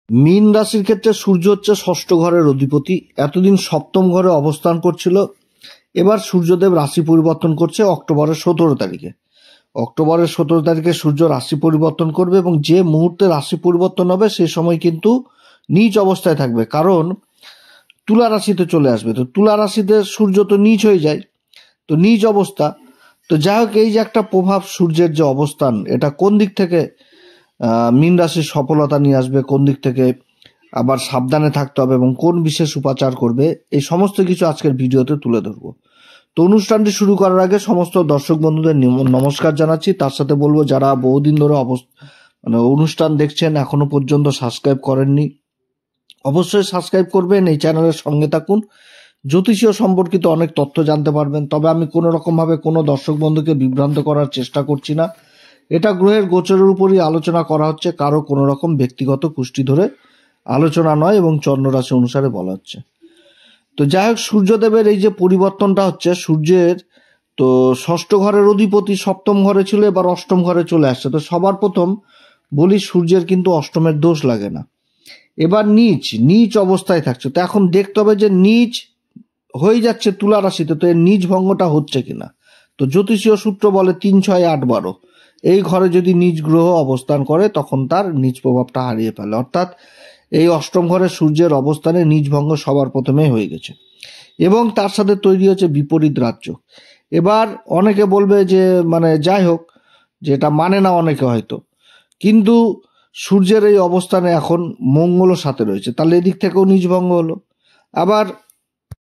মীন রাশির ক্ষেত্রে সূর্য হচ্ছে ষষ্ঠ ঘরের অধিপতি। এতদিন সপ্তম ঘরে অবস্থান করছিল, এবার সূর্যদেব রাশি পরিবর্তন করছে অক্টোবরের 17 তারিখে। অক্টোবরের 17 তারিখে সূর্য রাশি পরিবর্তন করবে এবং যে মুহূর্তে রাশি পরিবর্তন হবে সে সময় কিন্তু নীচ অবস্থায় থাকবে, কারণ তুলা রাশিতে চলে আসবে। তো তুলা রাশিতে সূর্য তো নীচ হয়ে যায়, তো নীচ অবস্থা। তো যাই হোক, এই যে একটা প্রভাব সূর্যের যে অবস্থান, এটা কোন দিক থেকে মীন রাশির সফলতা নিয়ে আসবে, কোন দিক থেকে আবার সাবধানে থাকতে হবে এবং কোন বিশেষ উপাচার করবে, এই সমস্ত কিছু আজকের ভিডিওতে তুলে ধরবো। তো অনুষ্ঠানটি শুরু করার আগে সমস্ত দর্শক বন্ধুদের নমস্কার জানাচ্ছি। তার সাথে বলবো, যারা বহুদিন ধরে অনুষ্ঠান দেখছেন এখনো পর্যন্ত সাবস্ক্রাইব করেননি, অবশ্যই সাবস্ক্রাইব করবেন, এই চ্যানেলের সঙ্গে থাকুন। জ্যোতিষীয় সম্পর্কিত অনেক তথ্য জানতে পারবেন। তবে আমি কোনো রকমভাবে কোনো দর্শক বন্ধুকে বিভ্রান্ত করার চেষ্টা করছি না। এটা গ্রহের গোচরের উপরই আলোচনা করা হচ্ছে, কারো কোনো রকম ব্যক্তিগত কুষ্টি ধরে আলোচনা নয় এবং চন্দ্ররাশি অনুসারে বলা হচ্ছে। তো যাই হোক, সূর্যদেবের এই যে পরিবর্তনটা হচ্ছে, সূর্যের তো ষষ্ঠ ঘরের অধিপতি সপ্তম ঘরে ছিল, এবার অষ্টম ঘরে চলে আসছে। তো সবার প্রথম বলি, সূর্যের কিন্তু অষ্টমের দোষ লাগে না, এবার নিচ অবস্থায় থাকছে। তো এখন দেখতে হবে যে নিচ হয়ে যাচ্ছে তুলা রাশিতে, তো এর নিজ ভঙ্গটা হচ্ছে কিনা। তো জ্যোতিষীয় সূত্র বলে 3, 6, 8, 12 এই ঘরে যদি নিজ গ্রহ অবস্থান করে তখন তার নিজ প্রভাবটা হারিয়ে ফেলে। অর্থাৎ এই অষ্টম ঘরে সূর্যের অবস্থানে নিজ ভঙ্গ সবার প্রথমেই হয়ে গেছে এবং তার সাথে তৈরি হচ্ছে বিপরীত রাজ্য। এবার অনেকে বলবে যে যাই হোক, যেটা মানে না অনেকে হয়তো, কিন্তু সূর্যের এই অবস্থানে এখন মঙ্গলও সাথে রয়েছে, তাহলে এদিক থেকেও নিজ ভঙ্গ হলো। আবার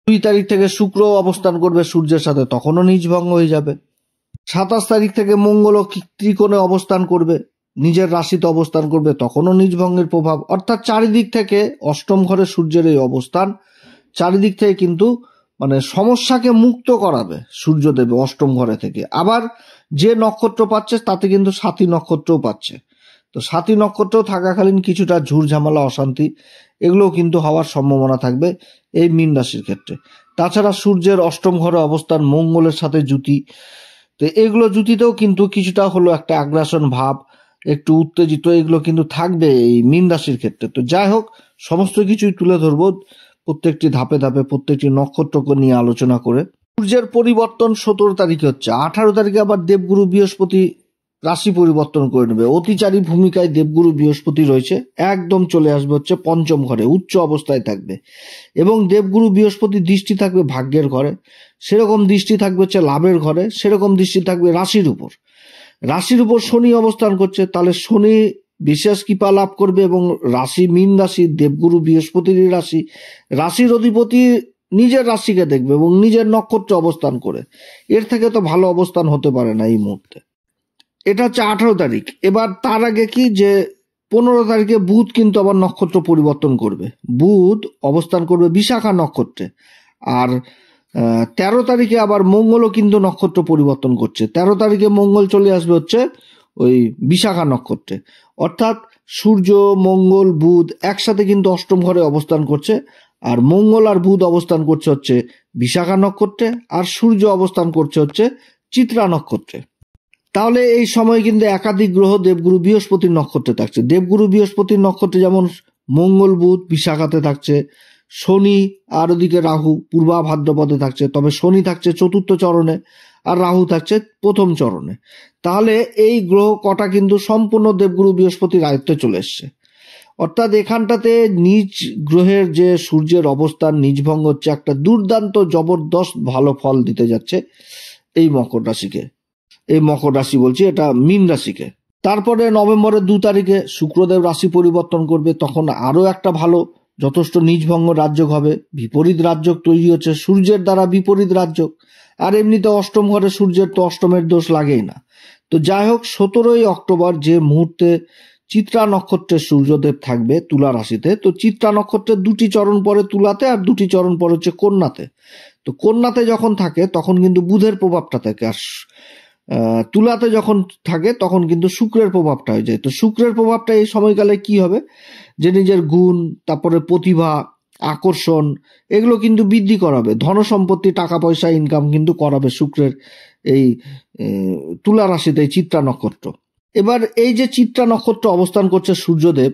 2 তারিখ থেকে শুক্র অবস্থান করবে সূর্যের সাথে, তখনও নিজ ভঙ্গ হয়ে যাবে। 27 তারিখ থেকে মঙ্গলও ত্রিকোণে অবস্থান করবে, নিজের রাশিতে অবস্থান করবে, তখনও নিজ ভঙ্গের প্রভাব। অর্থাৎ চারিদিক থেকে অষ্টম ঘরে সূর্যের এই অবস্থান চারিদিক থেকে কিন্তু সমস্যাকে মুক্ত করাবে সূর্যদেব অষ্টম ঘরে থেকে। আবার যে নক্ষত্র পাচ্ছে তাতে কিন্তু সাথী নক্ষত্রও পাচ্ছে। তো সাথী নক্ষত্র থাকাকালীন কিছুটা ঝুরঝামেলা অশান্তি এগুলোও কিন্তু হওয়ার সম্ভাবনা থাকবে এই মীন রাশির ক্ষেত্রে। তাছাড়া সূর্যের অষ্টম ঘরে অবস্থান মঙ্গলের সাথে জুতি, তো এগুলো জুতিতেও কিন্তু কিছুটা হলো একটা আগ্রাসন ভাব, একটু উত্তেজিত, এগুলো কিন্তু থাকবে এই মীন রাশির ক্ষেত্রে। তো যাই হোক, সমস্ত কিছুই তুলে ধরবো প্রত্যেকটি ধাপে ধাপে, প্রত্যেকটি নক্ষত্রকে নিয়ে আলোচনা করে। সূর্যের পরিবর্তন 17 তারিখে হচ্ছে। 18 তারিখে আবার দেবগুরু বৃহস্পতি রাশি পরিবর্তন করে নেবে। অতিচারী ভূমিকায় দেবগুরু বৃহস্পতি রয়েছে, একদম চলে আসবে হচ্ছে পঞ্চম ঘরে, উচ্চ অবস্থায় থাকবে এবং দেবগুরু বৃহস্পতি দৃষ্টি থাকবে ভাগ্যের ঘরে, সেরকম দৃষ্টি থাকবে হচ্ছে লাভের ঘরে, সেরকম দৃষ্টি থাকবে রাশির উপর। রাশির উপর শনি অবস্থান করছে, তাহলে শনি বিশেষ কৃপা লাভ করবে এবং রাশি মীন রাশি, দেবগুরু বৃহস্পতির রাশি, রাশির অধিপতি নিজের রাশিকে দেখবে এবং নিজের নক্ষত্রে অবস্থান করে। এর থেকে তো ভালো অবস্থান হতে পারে না এই মুহূর্তে। এটা হচ্ছে 18 তারিখ। এবার তার আগে কি, যে 15 তারিখে বুধ কিন্তু আবার নক্ষত্র পরিবর্তন করবে, বুধ অবস্থান করবে বিশাখা নক্ষত্রে। আর 13 তারিখে আবার মঙ্গলও কিন্তু নক্ষত্র পরিবর্তন করছে। 13 তারিখে মঙ্গল চলে আসবে হচ্ছে ওই বিশাখা নক্ষত্রে। অর্থাৎ সূর্য, মঙ্গল, বুধ একসাথে কিন্তু অষ্টম ঘরে অবস্থান করছে, আর মঙ্গল আর বুধ অবস্থান করছে হচ্ছে বিশাখা নক্ষত্রে, আর সূর্য অবস্থান করছে হচ্ছে চিত্রা নক্ষত্রে। তাহলে এই সময় কিন্তু একাধিক গ্রহ দেবগুরু বৃহস্পতির নক্ষত্রে থাকছে। দেবগুরু বৃহস্পতির নক্ষত্রে যেমন মঙ্গল, বুধ বিশাখাতে থাকছে, শনি আর ওদিকে রাহু পূর্বা ভাদ্রপদে থাকছে। তবে শনি থাকছে চতুর্থ চরণে আর রাহু থাকছে প্রথম চরণে। তাহলে এই গ্রহ কটা কিন্তু সম্পূর্ণ দেবগুরু বৃহস্পতির আয়ত্তে চলে এসছে। অর্থাৎ এখানটাতে নিজ গ্রহের যে সূর্যের অবস্থান নিজভঙ্গ হচ্ছে, একটা দুর্দান্ত জবরদস্ত ভালো ফল দিতে যাচ্ছে এই মকর রাশিকে, এই মকর রাশি বলছি, এটা মীন রাশিকে। তারপরে নভেম্বরের 2 তারিখে শুক্রদেব রাশি পরিবর্তন করবে, তখন আরো একটা ভালো যথেষ্ট নিজভঙ্গ রাজ্যক হবে, বিপরীত রাজ্যক তৈরি হচ্ছে সূর্যের দ্বারা, বিপরীত রাজ্যক। আর এমনিতে অষ্টম ঘরে সূর্যের তো অষ্টমের দোষ লাগেই না। তো যাই হোক, 17 অক্টোবর যে মুহূর্তে চিত্রা নক্ষত্রের সূর্যদেব থাকবে তুলা রাশিতে, তো চিত্রা নক্ষত্রের 2টি চরণ পরে তুলাতে আর 2টি চরণ পরে হচ্ছে কন্যাতে। তো কন্যাতে যখন থাকে তখন কিন্তু বুধের প্রভাবটা থাকে, আর তুলাতে যখন থাকে তখন কিন্তু শুক্রের প্রভাবটা হয়ে যায়। তো শুক্রের প্রভাবটা এই সময়কালে কি হবে, যে নিজের গুণ, তারপরে প্রতিভা, আকর্ষণ এগুলো কিন্তু বৃদ্ধি করাবে, ধন সম্পত্তি, টাকা পয়সা ইনকাম কিন্তু করাবে শুক্রের এই তুলা রাশিতে চিত্রা নক্ষত্র। এবার এই যে চিত্রা নক্ষত্র অবস্থান করছে সূর্যদেব,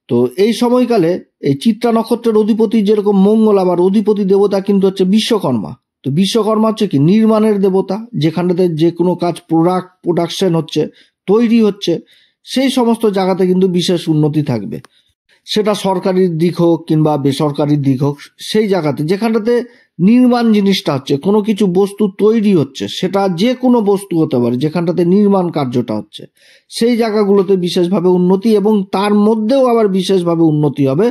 তো এই সময়কালে এই চিত্রা নক্ষত্রের অধিপতি যেরকম মঙ্গল, আবার অধিপতি দেবতা কিন্তু হচ্ছে বিশ্বকর্মা। তো বিশ্বকর্মা হচ্ছে কি নির্মাণের দেবতা, যেখানটাতে যে কোনো কাজ প্রোডাকশন হচ্ছে, তৈরি হচ্ছে, সেই সমস্ত জায়গাতে কিন্তু বিশেষ উন্নতি থাকবে। সেটা সরকারি দিক হোক কিংবা বেসরকারি দিক হোক, সেই জায়গাতে যেখানটাতে নির্মাণ জিনিসটা হচ্ছে, কোনো কিছু বস্তু তৈরি হচ্ছে, সেটা যে কোনো বস্তু হতে পারে, যেখানটাতে নির্মাণ কার্যটা হচ্ছে, সেই জায়গাগুলোতে বিশেষভাবে উন্নতি, এবং তার মধ্যেও আবার বিশেষভাবে উন্নতি হবে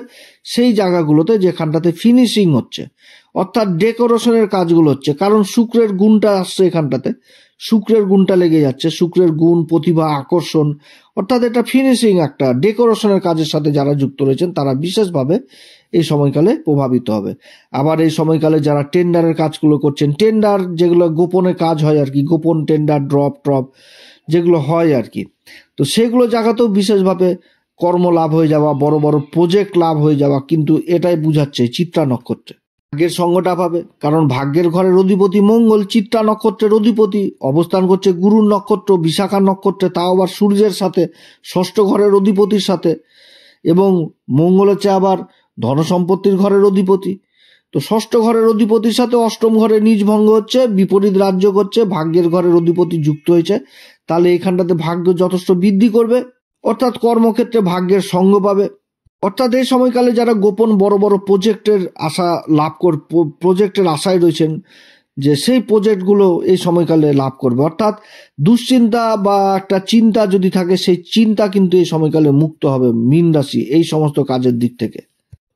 সেই জায়গাগুলোতে যেখানটাতে ফিনিশিং হচ্ছে, অর্থাৎ ডেকোরেশনের কাজগুলো হচ্ছে। কারণ শুক্রের গুণটা আসছে এখানটাতে, শুক্রের গুণটা লেগে যাচ্ছে, শুক্রের গুণ, প্রতিভা, আকর্ষণ, অর্থাৎ এটা ফিনিশিং, একটা ডেকোরেশনের কাজের সাথে যারা যুক্ত রয়েছেন তারা বিশেষভাবে এই সময়কালে প্রভাবিত হবে। আবার এই সময়কালে যারা টেন্ডারের কাজগুলো করছেন, টেন্ডার যেগুলো গোপনে কাজ হয় আর কি, গোপন টেন্ডার, ড্রপ যেগুলো হয় আর কি, তো সেগুলো জায়গাতেও বিশেষভাবে কর্ম লাভ হয়ে যাওয়া, বড় বড় প্রজেক্ট লাভ হয়ে যাওয়া কিন্তু এটাই বুঝাচ্ছে চিত্রা নক্ষত্রে। ভাগ্যের সঙ্গটা পাবে, কারণ ভাগ্যের ঘরের অধিপতি মঙ্গল চিত্রা নক্ষত্রের অধিপতি, অবস্থান করছে গুরুর নক্ষত্র বিশাখা নক্ষত্রে, তাও আবার সূর্যের সাথে, ষষ্ঠ ঘরের অধিপতির সাথে, এবং মঙ্গল হচ্ছে আবার ধনসম্পত্তির ঘরের অধিপতি। তো ষষ্ঠ ঘরের অধিপতির সাথে অষ্টম ঘরে নিজ ভঙ্গ হচ্ছে, বিপরীত রাজ্য করছে, ভাগ্যের ঘরের অধিপতি যুক্ত হয়েছে, তাহলে এখানটাতে ভাগ্য যথেষ্ট বৃদ্ধি করবে, অর্থাৎ কর্মক্ষেত্রে ভাগ্যের সঙ্গ পাবে। অর্থাৎ এই সময়কালে যারা গোপন বড় বড় প্রজেক্টের আশা লাভ প্রজেক্টের আশায় রয়েছেন, যে সেই প্রজেক্টগুলো এই সময়কালে লাভ করবে, অর্থাৎ দুশ্চিন্তা বা একটা চিন্তা যদি থাকে, সেই চিন্তা কিন্তু এই সময়কালে মুক্ত হবে মীন রাশি এই সমস্ত কাজের দিক থেকে।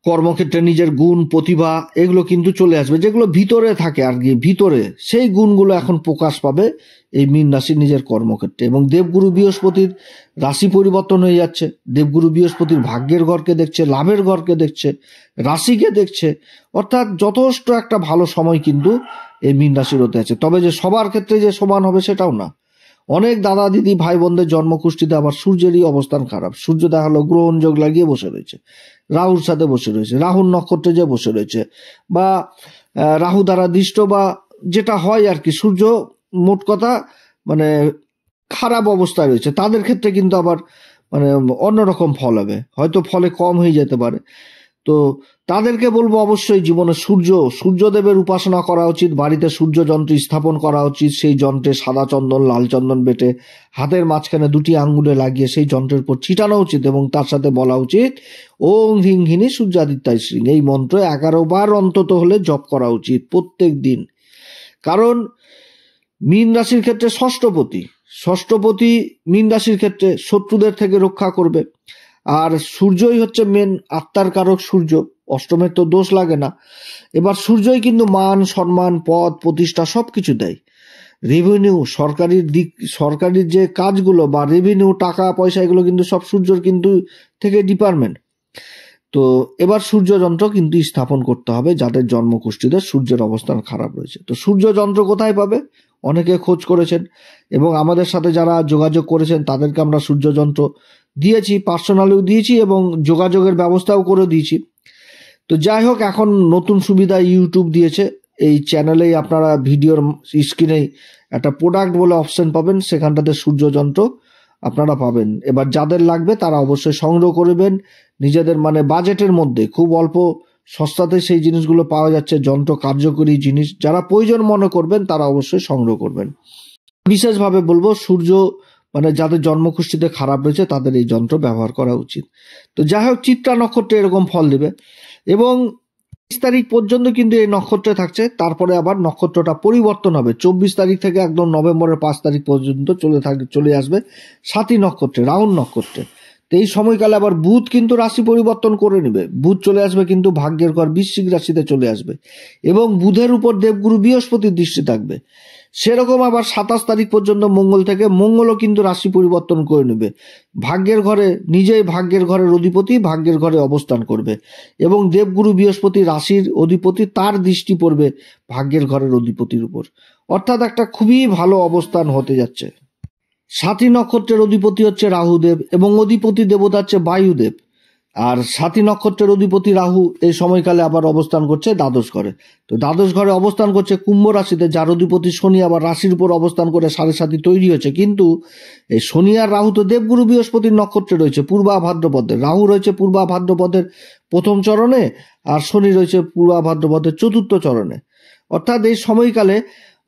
কর্মক্ষেত্রে নিজের গুণ, প্রতিভা, এগুলো কিন্তু চলে আসবে, যেগুলো ভিতরে থাকে আর কি, ভিতরে সেই গুণগুলো এখন প্রকাশ পাবে এই মীন রাশি নিজের কর্মক্ষেত্রে। এবং দেবগুরু বৃহস্পতির রাশি পরিবর্তন হয়ে যাচ্ছে, দেবগুরু বৃহস্পতির ভাগ্যের ঘরকে দেখছে, লাভের ঘরকে দেখছে, রাশিকে দেখছে, অর্থাৎ যথেষ্ট একটা ভালো সময় কিন্তু এই মীন রাশির হতে আছে। তবে যে সবার ক্ষেত্রে যে সমান হবে সেটাও না, অনেক দাদা দিদি ভাই বোনদের জন্মকুষ্ঠিতে আবার সূর্যেরই অবস্থান খারাপ, সূর্য দেখা হলো গ্রহণ যোগ লাগিয়ে বসে রয়েছে, রাহুর সাথে বসে রয়েছে, রাহুর নক্ষত্রে যে বসে রয়েছে, বা রাহু দ্বারা দৃষ্ট, বা যেটা হয় আর কি, সূর্য মোট কথা মানে খারাপ অবস্থায় রয়েছে, তাদের ক্ষেত্রে কিন্তু আবার মানে অন্যরকম ফল হবে, হয়তো ফলে কম হয়ে যেতে পারে। তো তাদেরকে বলবো অবশ্যই জীবনে সূর্যদেবের উপাসনা করা উচিত, বাড়িতে সূর্য যন্ত্র স্থাপন করা উচিত, সেই যন্ত্রে সাদা চন্দন, লাল চন্দন বেটে হাতের মাঝখানে দুটি আঙ্গুলে লাগিয়ে সেই যন্ত্রের উপর ছিটানো উচিত, এবং তার সাথে বলা উচিত ওং হ্রিং হিনি সূর্যাদিত্যায় শ্রীং, এই মন্ত্র 11 বার অন্তত হলে জপ করা উচিত প্রত্যেক দিন। কারণ মীন রাশির ক্ষেত্রে ষষ্ঠপতি মীন রাশির ক্ষেত্রে শত্রুদের থেকে রক্ষা করবে, আর সূর্যই হচ্ছে মেন আত্মার কারক সূর্য, অষ্টমের তো দোষ লাগে না। এবার সূর্যই কিন্তু মান, সম্মান, পদ, প্রতিষ্ঠা সবকিছু দেয়, রেভিনিউ, সরকারি যে কাজগুলো বা রেভিনিউ, টাকা পয়সা, এগুলো কিন্তু সব সূর্যর কিন্তু থেকে ডিপার্টমেন্ট। তো এবার সূর্য যন্ত্র কিন্তু স্থাপন করতে হবে যাদের জন্মকুষ্ঠিতে সূর্যের অবস্থান খারাপ রয়েছে। তো সূর্য যন্ত্র কোথায় পাবে, অনেকে খোঁজ করেছেন এবং আমাদের সাথে যারা যোগাযোগ করেছেন তাদেরকে আমরা সূর্য যন্ত্র দিয়েছি, পার্সোনালিও দিয়েছি এবং যোগাযোগের ব্যবস্থাও করে দিয়েছি। তো যাই হোক, এখন নতুন সুবিধা ইউটিউব দিয়েছে, এই চ্যানেলেই আপনারা ভিডিওর স্ক্রিনেই একটা প্রোডাক্ট বলে অপশন পাবেন, সেখানটাতে সূর্য যন্ত্র আপনারা পাবেন। এবার যাদের লাগবে তারা অবশ্যই সংগ্রহ করবেন, নিজেদের মানে বাজেটের মধ্যে খুব অল্প সস্তাতে সেই জিনিসগুলো পাওয়া যাচ্ছে, যন্ত্র কার্যকরী জিনিস, যারা প্রয়োজন মনে করবেন তারা অবশ্যই সংগ্রহ করবেন। বিশেষভাবে বলবো সূর্য মানে যাদের জন্মকুষ্ঠিতে খারাপ রয়েছে তাদের এই যন্ত্র ব্যবহার করা উচিত। তো যাই হোক, চিত্রা নক্ষত্রে এরকম ফল দেবে এবং 23 তারিখ পর্যন্ত কিন্তু এই নক্ষত্রে থাকছে, তারপরে আবার নক্ষত্রটা পরিবর্তন হবে। 24 তারিখ থেকে একদম নভেম্বরের 5 তারিখ পর্যন্ত চলে আসবে সাথী নক্ষত্রে, রাহুল নক্ষত্রে। তো এই সময়কালে আবার বুধ কিন্তু রাশি পরিবর্তন করে নেবে, বুধ চলে আসবে কিন্তু ভাগ্যের ঘর বৃশ্চিক রাশিতে চলে আসবে, এবং বুধের উপর দেবগুরু বৃহস্পতির দৃষ্টি থাকবে। সেরকম আবার 27 তারিখ পর্যন্ত মঙ্গলও কিন্তু রাশি পরিবর্তন করে নেবে, ভাগ্যের ঘরে, নিজেই ভাগ্যের ঘরের অধিপতি ভাগ্যের ঘরে অবস্থান করবে, এবং দেবগুরু বৃহস্পতি রাশির অধিপতি, তার দৃষ্টি পড়বে ভাগ্যের ঘরের অধিপতির উপর, অর্থাৎ একটা খুবই ভালো অবস্থান হতে যাচ্ছে। সাথী নক্ষত্রের অধিপতি হচ্ছে রাহুদেব এবং অধিপতি দেবতা হচ্ছে বায়ুদেব। আর সাথী নক্ষত্রের অধিপতি রাহু এই সময়কালে আবার অবস্থান করছে দ্বাদশ ঘরে। তো দ্বাদশ ঘরে অবস্থান করছে কুম্ভ রাশিতে, যার অধিপতি শনি আবার রাশির উপর অবস্থান করে সাড়ে সাথী তৈরি হয়েছে। কিন্তু এই শনি আর রাহু তো দেবগুরু বৃহস্পতির নক্ষত্রে রয়েছে, পূর্বা ভাদ্রপদে। রাহু রয়েছে পূর্বা ভাদ্রপদের প্রথম চরণে, আর শনি রয়েছে পূর্বা ভাদ্রপদের চতুর্থ চরণে। অর্থাৎ এই সময়কালে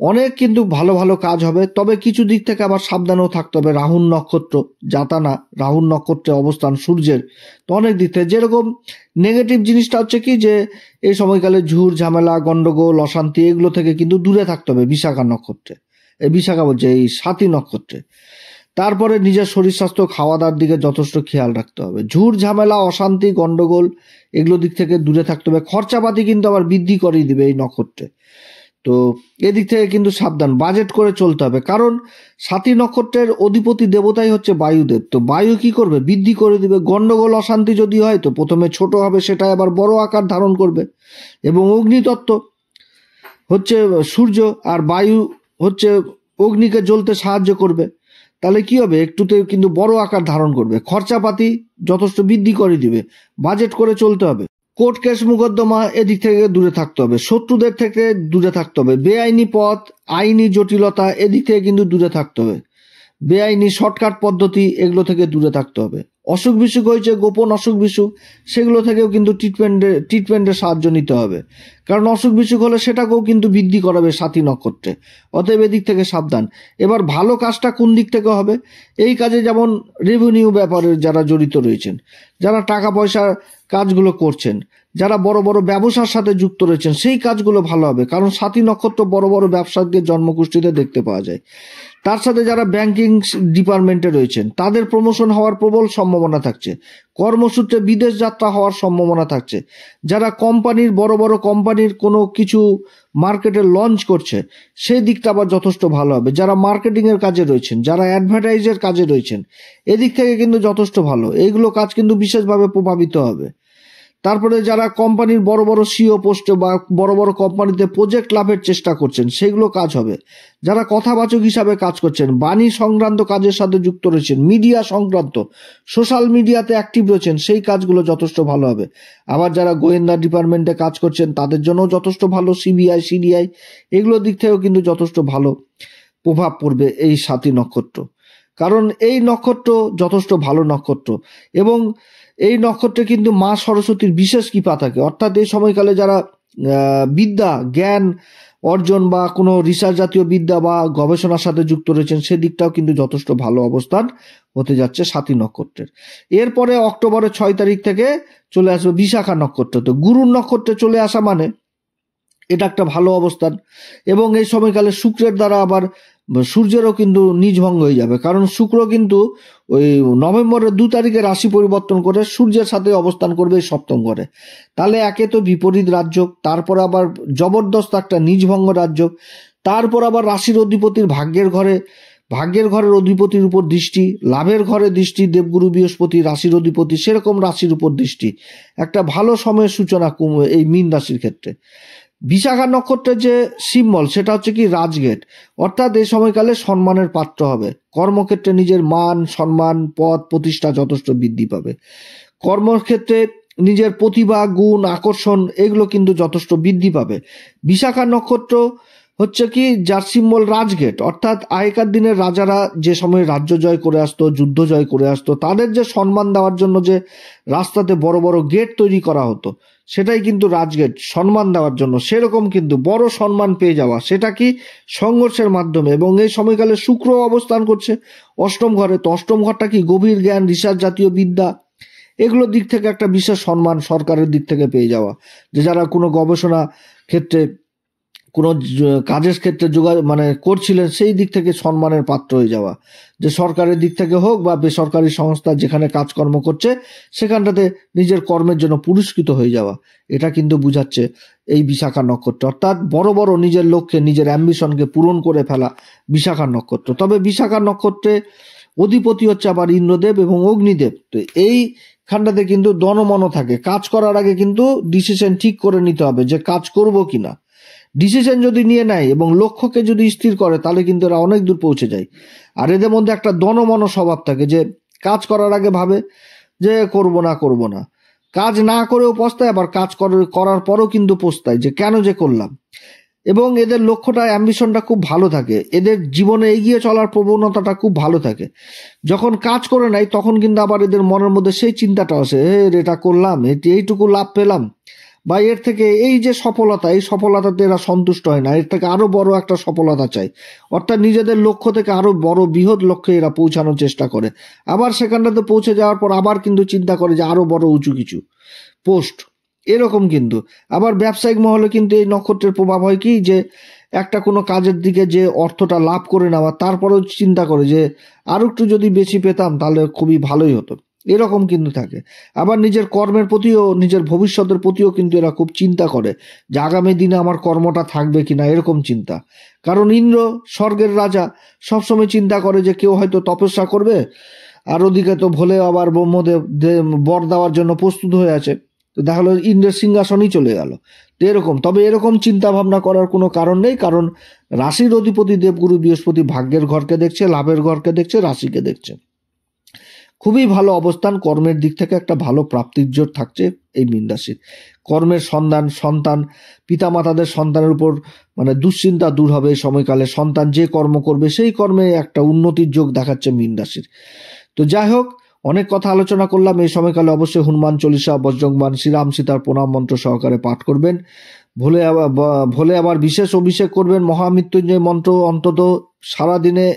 অনেক কিন্তু ভালো ভালো কাজ হবে, তবে কিছু দিক থেকে আবার সাবধানেও থাকতে হবে। রাহুর নক্ষত্র জাতানা, রাহুর নক্ষত্রে অবস্থান সূর্যের, তো অনেক দিক থেকে যেরকম নেগেটিভ জিনিসটা হচ্ছে কি যে এই সময়কালে ঝুড় ঝামেলা গন্ডগোল অশান্তি এগুলো থেকে কিন্তু দূরে থাকতে হবে বিশাখা নক্ষত্রে, এই বিশাখা বলছে এই সাথী নক্ষত্রে। তারপরে নিজের শরীর স্বাস্থ্য খাওয়া দাওয়ার দিকে যথেষ্ট খেয়াল রাখতে হবে। ঝুড় ঝামেলা অশান্তি গন্ডগোল এগুলো দিক থেকে দূরে থাকতে হবে। খরচাপাতি কিন্তু আবার বৃদ্ধি করেই দিবে এই নক্ষত্রে, তো এদিক থেকে কিন্তু সাবধান, বাজেট করে চলতে হবে। কারণ সাথী নক্ষত্রের অধিপতি দেবতাই হচ্ছে বায়ুদেব, তো বায়ু কি করবে, বৃদ্ধি করে দিবে। গন্ডগোল অশান্তি যদি হয় তো প্রথমে ছোট হবে, সেটা আবার বড় আকার ধারণ করবে। এবং অগ্নিতত্ত্ব হচ্ছে সূর্য, আর বায়ু হচ্ছে অগ্নিকে জ্বলতে সাহায্য করবে। তাহলে কি হবে, একটুতে কিন্তু বড় আকার ধারণ করবে। খরচাপাতি যথেষ্ট বৃদ্ধি করে দিবে, বাজেট করে চলতে হবে। কোর্ট কেস মোকদ্দমা এদিক থেকে দূরে থাকতে হবে, শত্রুদের থেকে দূরে থাকতে হবে। বেআইনি পথ আইনি জটিলতা এদিক থেকে কিন্তু দূরে থাকতে হবে। বেআইনি শর্টকাট পদ্ধতি এগুলো থেকে দূরে থাকতে হবে। অসুখ বিসুখ হয়েছে, গোপন অসুখ বিসুখ, সেগুলো থেকেও কিন্তু ট্রিটমেন্টের সাহায্য নিতে হবে। কারণ অসুখ বিসুখ হলে সেটাকেও কিন্তু বৃদ্ধি করাবে সাথী নক্ষত্রে, অতএব এদিক থেকে সাবধান। এবার ভালো কাজটা কোন দিক থেকে হবে, এই কাজে যেমন রেভিনিউ ব্যাপারে যারা জড়িত রয়েছেন, যারা টাকা পয়সার কাজগুলো করছেন, যারা বড় বড় ব্যবসার সাথে যুক্ত রয়েছেন, সেই কাজগুলো ভালো হবে। কারণ সাথী নক্ষত্র বড় বড় ব্যবসায়ীদের জন্মকুষ্ঠিতে দেখতে পাওয়া যায়। তার সাথে যারা ব্যাংকিং ডিপার্টমেন্টে রয়েছেন তাদের প্রমোশন হওয়ার প্রবল সম্ভাবনা থাকছে। কর্মসূত্রে বিদেশ যাত্রা হওয়ার সম্ভাবনা থাকছে। যারা কোম্পানির বড় বড় কোম্পানির কোনো কিছু মার্কেটে লঞ্চ করছে সেই দিকটা আবার যথেষ্ট ভালো হবে। যারা মার্কেটিংয়ের কাজে রয়েছেন, যারা অ্যাডভার্টাইজের কাজে রয়েছেন, এদিক থেকে কিন্তু যথেষ্ট ভালো, এইগুলো কাজ কিন্তু বিশেষভাবে প্রভাবিত হবে। তারপরে যারা কোম্পানির বড় বড় সিও পোস্টে বা বড় বড় কোম্পানিতে প্রজেক্ট লাভের চেষ্টা করছেন সেগুলো কাজ হবে। যারা কথাবাচক হিসাবে কাজ করছেন, বাণী সংক্রান্ত কাজের সাথে যুক্ত রয়েছেন, মিডিয়া সংক্রান্ত সোশ্যাল মিডিয়াতে অ্যাক্টিভ রয়েছেন, সেই কাজগুলো যথেষ্ট ভালো হবে। আবার যারা গোয়েন্দা ডিপার্টমেন্টে কাজ করছেন তাদের জন্য যথেষ্ট ভালো, সিবিআই সিডিআই এগুলোর দিক থেকেও কিন্তু যথেষ্ট ভালো প্রভাব পড়বে এই সাথী নক্ষত্র। কারণ এই নক্ষত্র যথেষ্ট ভালো নক্ষত্র, এবং এই নক্ষত্রে কিন্তু মা সরস্বতীর বিশেষ কৃপা থাকে। অর্থাৎ এই সময়কালে যারা বিদ্যা জ্ঞান অর্জন বা কোনো রিসার্চ জাতীয় বিদ্যা বা গবেষণার সাথে যুক্ত রয়েছেন সেদিকটাও কিন্তু যথেষ্ট ভালো অবস্থান হতে যাচ্ছে সাথী নক্ষত্রের। এরপরে অক্টোবরের 6 তারিখ থেকে চলে আসবে বিশাখা নক্ষত্র। তো গুরুর নক্ষত্রে চলে আসা মানে এটা একটা ভালো অবস্থান, এবং এই সময়কালে শুক্রের দ্বারা আবার সূর্যেরও কিন্তু নিজভঙ্গ হয়ে যাবে। কারণ শুক্র কিন্তু ওই নভেম্বরের 2 তারিখে রাশি পরিবর্তন করে সূর্যের সাথে অবস্থান করবে এই সপ্তম ঘরে। তাহলে একে তো বিপরীত রাজ্য, তারপর আবার জবরদস্ত একটা নিজভঙ্গ রাজ্য, তারপর আবার রাশির অধিপতির ভাগ্যের ঘরের অধিপতির উপর দৃষ্টি, লাভের ঘরে দৃষ্টি, দেবগুরু বৃহস্পতি রাশির অধিপতি, সেরকম রাশির উপর দৃষ্টি, একটা ভালো সময়ের সূচনা এই মীন রাশির ক্ষেত্রে। বিশাখা নক্ষত্রের যে সিম্বল সেটা হচ্ছে কি রাজগেট, অর্থাৎ এই সময়কালে সম্মানের পাত্র হবে। কর্মক্ষেত্রে নিজের মান সম্মান পদ প্রতিষ্ঠা যথেষ্ট বৃদ্ধি পাবে। কর্মক্ষেত্রে নিজের প্রতিভা গুণ আকর্ষণ এগুলো কিন্তু যথেষ্ট বৃদ্ধি পাবে। বিশাখা নক্ষত্র হচ্ছে কি যার সিম্বল রাজগেট, অর্থাৎ আগেকার দিনের রাজারা যে সময় রাজ্য জয় করে আসতো, যুদ্ধ জয় করে আসতো, তাদের যে সম্মান দেওয়ার জন্য যে রাস্তাতে বড় বড় গেট তৈরি করা হতো সেটাই কিন্তু রাজগেট, সম্মান দেওয়ার জন্য। সেরকম কিন্তু বড় সম্মান পেয়ে যাওয়া, সেটা কি সংঘর্ষের মাধ্যমে। এবং এই সময়কালে শুক্র অবস্থান করছে অষ্টম ঘরে। তো অষ্টম ঘরটা কি গভীর জ্ঞান রিসার্চ জাতীয় বিদ্যা এগুলোর দিক থেকে একটা বিশেষ সম্মান সরকারের দিক থেকে পেয়ে যাওয়া। যে যারা কোনো গবেষণা ক্ষেত্রে কোনো কাজের ক্ষেত্রে করছিলেন সেই দিক থেকে সম্মানের পাত্র হয়ে যাওয়া, যে সরকারের দিক থেকে হোক বা বেসরকারি সংস্থা যেখানে কাজকর্ম করছে সেখানটাতে নিজের কর্মের জন্য পুরস্কৃত হয়ে যাওয়া, এটা কিন্তু বুঝাচ্ছে এই বিশাখা নক্ষত্র। অর্থাৎ বড় বড় নিজের লক্ষ্যে নিজের অ্যাম্বিশনকে পূরণ করে ফেলা বিশাখা নক্ষত্র। তবে বিশাখা নক্ষত্রে অধিপতি হচ্ছে আবার ইন্দ্রদেব এবং অগ্নিদেব। তো এইখানটাতে কিন্তু দনমন থাকে, কাজ করার আগে কিন্তু ডিসিশন ঠিক করে নিতে হবে যে কাজ করব কিনা। ডিসিশন যদি নিয়ে নেয় এবং লক্ষ্যকে যদি স্থির করে তাহলে কিন্তু এরা অনেক দূর পৌঁছে যায়। আর এদের মধ্যে একটা দনমন স্বভাব থাকে, যে কাজ করার আগে ভাবে যে করব না কাজ না করেও পস্তায়, আবার কাজ করার পরও কিন্তু পস্তায় যে কেন যে করলাম। এবং এদের লক্ষ্যটা, অ্যাম্বিশনটা খুব ভালো থাকে, এদের জীবনে এগিয়ে চলার প্রবণতাটা খুব ভালো থাকে। যখন কাজ করে নেয় তখন কিন্তু আবার এদের মনের মধ্যে সেই চিন্তাটা আসে, এটা করলাম, এইটুকু লাভ পেলাম, বা এর থেকে এই যে সফলতা, এই সফলতাতে এরা সন্তুষ্ট হয় না, এর থেকে আরো বড় একটা সফলতা চাই। অর্থাৎ নিজেদের লক্ষ্য থেকে আরো বড় বৃহৎ লক্ষ্যে এরা পৌঁছানোর চেষ্টা করে। আবার সেখানটাতে পৌঁছে যাওয়ার পর আবার কিন্তু চিন্তা করে যে আরো বড় উঁচু কিছু পোস্ট, এরকম কিন্তু। আবার ব্যবসায়িক মহলে কিন্তু এই নক্ষত্রের প্রভাব হয় কি, যে একটা কোনো কাজের দিকে যে অর্থটা লাভ করে নেওয়া, তারপরেও চিন্তা করে যে আরো একটু যদি বেশি পেতাম তাহলে খুবই ভালোই হতো, এরকম কিন্তু থাকে। আবার নিজের কর্মের প্রতিও, নিজের ভবিষ্যতের প্রতিও কিন্তু এরা খুব চিন্তা করে যে আগামী দিনে আমার কর্মটা থাকবে কিনা, এরকম চিন্তা। কারণ ইন্দ্র স্বর্গের রাজা, সবসময় চিন্তা করে যে কেউ হয়তো তপস্যা করবে, আর ওদিকে তো ভোলে আবার ব্রহ্মদেব বর দেওয়ার জন্য প্রস্তুত হয়ে আছে, তো দেখা হলো ইন্দ্রের সিংহাসনই চলে গেল। তো এরকম, তবে এরকম চিন্তা ভাবনা করার কোনো কারণ নেই, কারণ রাশির অধিপতি দেবগুরু বৃহস্পতি ভাগ্যের ঘরকে দেখছে, লাভের ঘরকে দেখছে, রাশিকে দেখছে। খুবই ভালো অবস্থান, কর্মের দিক থেকে একটা ভালো প্রাপ্তির জোর থাকছে এই মীন রাশির। কর্মের সন্তান, পিতামাতাদের সন্তানের উপর মানে দুশ্চিন্তা দূর হবে এই সময়কালে। সন্তান যে কর্ম করবে সেই কর্মে একটা উন্নতির যোগ দেখাচ্ছে মীন রাশির। তো যাই হোক, অনেক কথা আলোচনা করলাম। এই সময়কালে অবশ্যই হনুমান চল্লিশা, বজ্রংবাণ, শ্রীরাম সীতার প্রণাম মন্ত্র সহকারে পাঠ করবেন। ভোলে আবার বিশেষ অভিষেক করবেন, মহামৃত্যুঞ্জয় মন্ত্র অন্তত সারাদিনে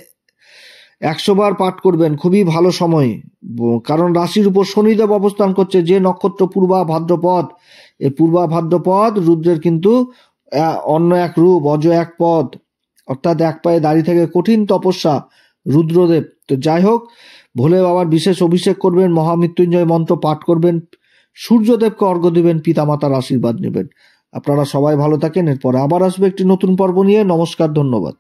100 বার পাঠ করবেন, খুবই ভালো সময়। কারণ রাশির উপর শনিদেব অবস্থান করছে, যে নক্ষত্র পূর্বা ভাদ্রপদ, এই পূর্বা ভাদ্রপদ রুদ্রের কিন্তু অন্য এক রূপ, অজ এক পদ, অর্থাৎ এক পায়ে দাঁড়িয়ে থেকে কঠিন তপস্যা রুদ্রদেব। তো যাই হোক, ভোলে বাবার বিশেষ অভিষেক করবেন, মহামৃত্যুঞ্জয় মন্ত্র পাঠ করবেন, সূর্যদেবকে অর্ঘ্য দিবেন, পিতামাতার আশীর্বাদ নেবেন। আপনারা সবাই ভালো থাকেন। এরপরে আবার আসবে একটি নতুন পর্ব নিয়ে। নমস্কার, ধন্যবাদ।